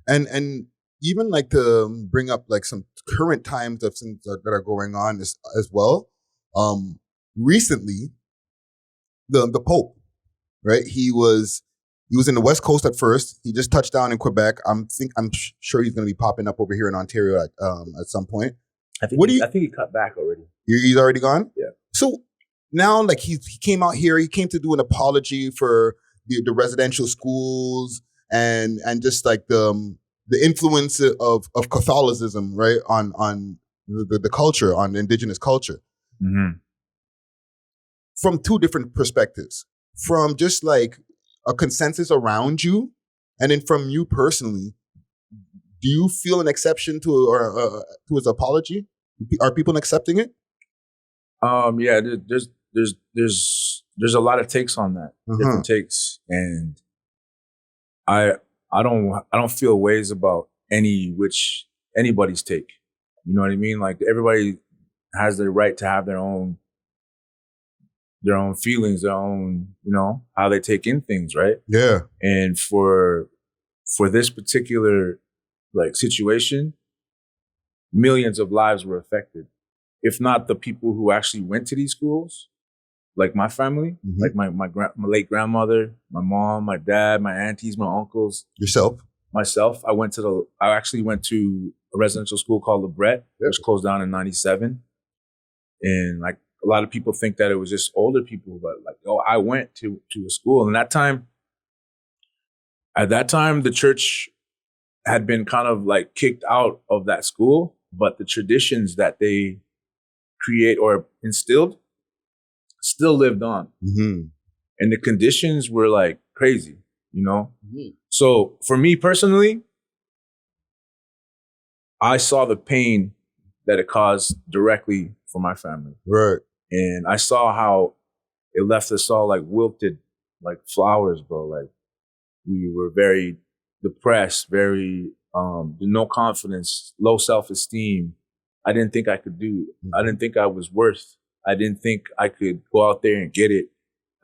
And even like to bring up like some current times of things that are going on as well. Recently, the Pope, right? He was in the West Coast at first. He just touched down in Quebec. I'm sure he's going to be popping up over here in Ontario at some point. I think he cut back already. He's already gone? Yeah. So now, like, he came out here. He came to do an apology for the residential schools and just like the influence of Catholicism, right, on the culture, on the indigenous culture. Mm-hmm. From two different perspectives. From just like a consensus around you, and then from you personally, do you feel an exception to his apology? Are people accepting it? Yeah, there's a lot of takes on that, different takes, and I don't feel ways about anybody's take. You know what I mean? Like, everybody has the right to have their own feelings, their own, how they take in things, right? Yeah. And for this particular like situation, millions of lives were affected. If not the people who actually went to these schools, like my family, like my late grandmother, my mom, my dad, my aunties, my uncles. Myself. I actually went to a residential school called Dred, which closed down in 97. And like, a lot of people think that it was just older people, but like, I went to a school. And at that time, the church had been kind of like kicked out of that school, but the traditions that they create or instilled still lived on. Mm-hmm. And the conditions were like crazy, Mm-hmm. So for me personally, I saw the pain that it caused directly for my family. Right. And I saw how it left us all like wilted, like flowers, bro. Like, we were very depressed, very no confidence, low self-esteem. I didn't think I could do it. I didn't think I was worth. I didn't think I could go out there and get it.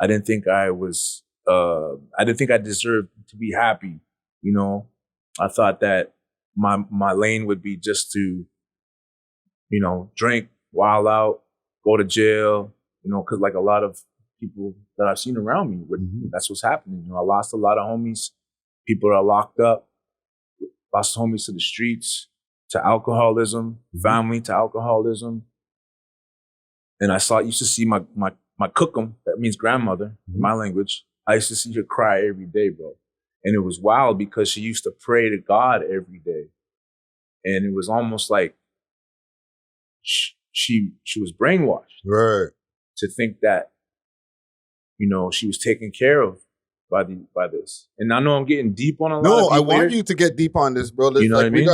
I didn't think I was. I didn't think I deserved to be happy. I thought that my lane would be just to, drink, wild out, go to jail, because like a lot of people that I've seen around me, that's what's happening. I lost a lot of homies. People are locked up, lost homies to the streets, to alcoholism, family to alcoholism. And I used to see my cookum, that means grandmother in my language. I used to see her cry every day, bro. And it was wild because she used to pray to God every day. And it was almost like she was brainwashed, right, to think that, she was taken care of by this. And I know I'm getting deep on a lot of No, I want you to get deep on this, bro. You know what I mean?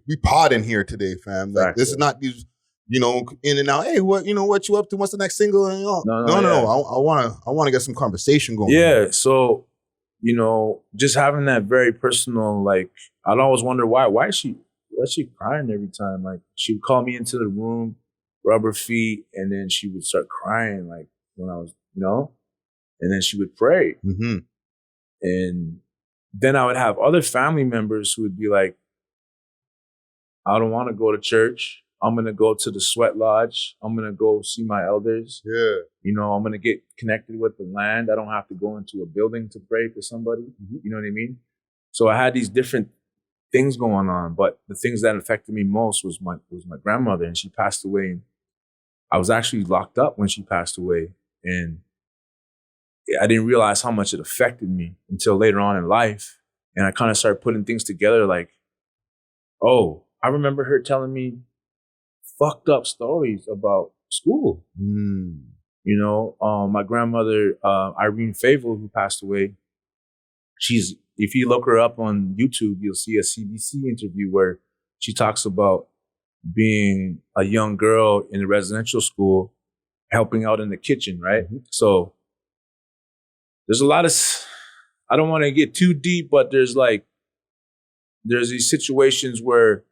We pod in here today, fam. Like, exactly. This is not these, in and out. Hey, what you up to? What's the next single? No. I want to get some conversation going. Yeah. So, just having that very personal, like, I'd always wonder why is she crying every time? Like, she would call me into the room, rub her feet, and then she would start crying, like, when I was, and then she would pray. Mm-hmm. And then I would have other family members who would be like, I don't want to go to church. I'm going to go to the sweat lodge. I'm going to go see my elders. Yeah. I'm going to get connected with the land. I don't have to go into a building to pray for somebody. Mm-hmm. You know what I mean? So I had these different things going on, but the things that affected me most was my grandmother, and she passed away. I was actually locked up when she passed away, and I didn't realize how much it affected me until later on in life. And I kind of started putting things together like, oh, I remember her telling me fucked up stories about school. My grandmother, Irene Favel, who passed away, if you look her up on YouTube, you'll see a CBC interview where she talks about being a young girl in a residential school, helping out in the kitchen, right? Mm-hmm. So there's a lot of, I don't want to get too deep, but there's these situations where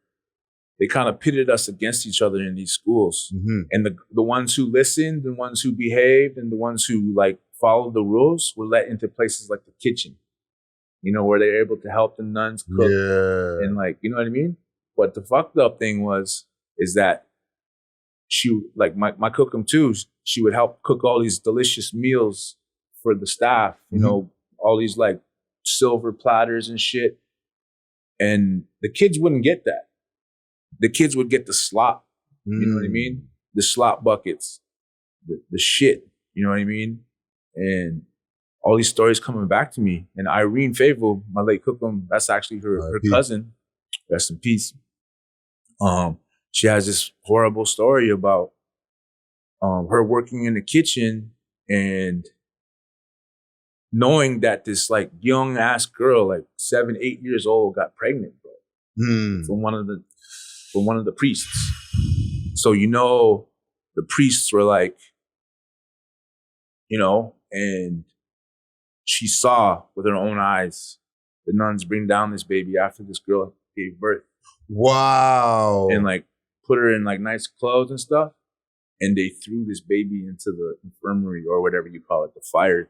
they kind of pitted us against each other in these schools. Mm-hmm. And the ones who listened, the ones who behaved, and the ones who like followed the rules were let into places like the kitchen. you know, where they're able to help the nuns cook. Yeah. And like, you know what I mean? But the fucked up thing is that she, like my cookum too, she would help cook all these delicious meals for the staff, you know, all these like silver platters and shit. And the kids wouldn't get that. The kids would get the slop, you know what I mean? The slop buckets, the shit, you know what I mean? And all these stories coming back to me. And Irene Favell, my late cookum, that's actually her cousin. Rest in peace. She has this horrible story about her working in the kitchen and knowing that this like young ass girl, like 7, 8 years old, got pregnant, bro, from one of the priests. So you know, the priests were like, you know, and she saw with her own eyes the nuns bring down this baby after this girl gave birth. Wow. And like put her in like nice clothes and stuff. And they threw this baby into the infirmary or whatever you call it, the fire.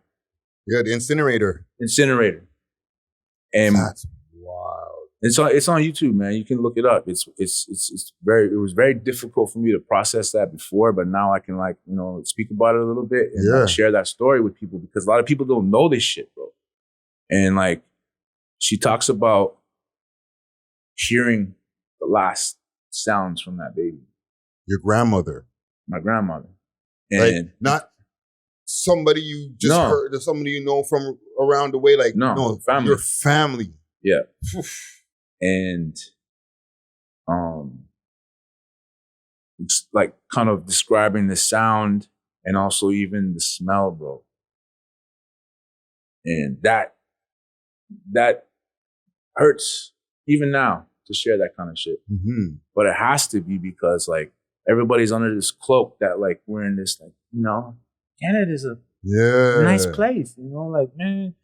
Yeah, the incinerator. And that's wild. It's on YouTube, man. You can look it up. It was very difficult for me to process that before, but now I can like, you know, speak about it a little bit and like, share that story with people because a lot of people don't know this shit, bro. And like, she talks about hearing the last sounds from that baby. Your grandmother. My grandmother. And like, not somebody you just heard or somebody you know from around the way. Like, no, family. Your family. Yeah. And it's like kind of describing the sound and also even the smell, bro. And that hurts even now to share that kind of shit. But it has to be because like everybody's under this cloak that like we're in this like, you know, Canada's a nice place, you know, like, man,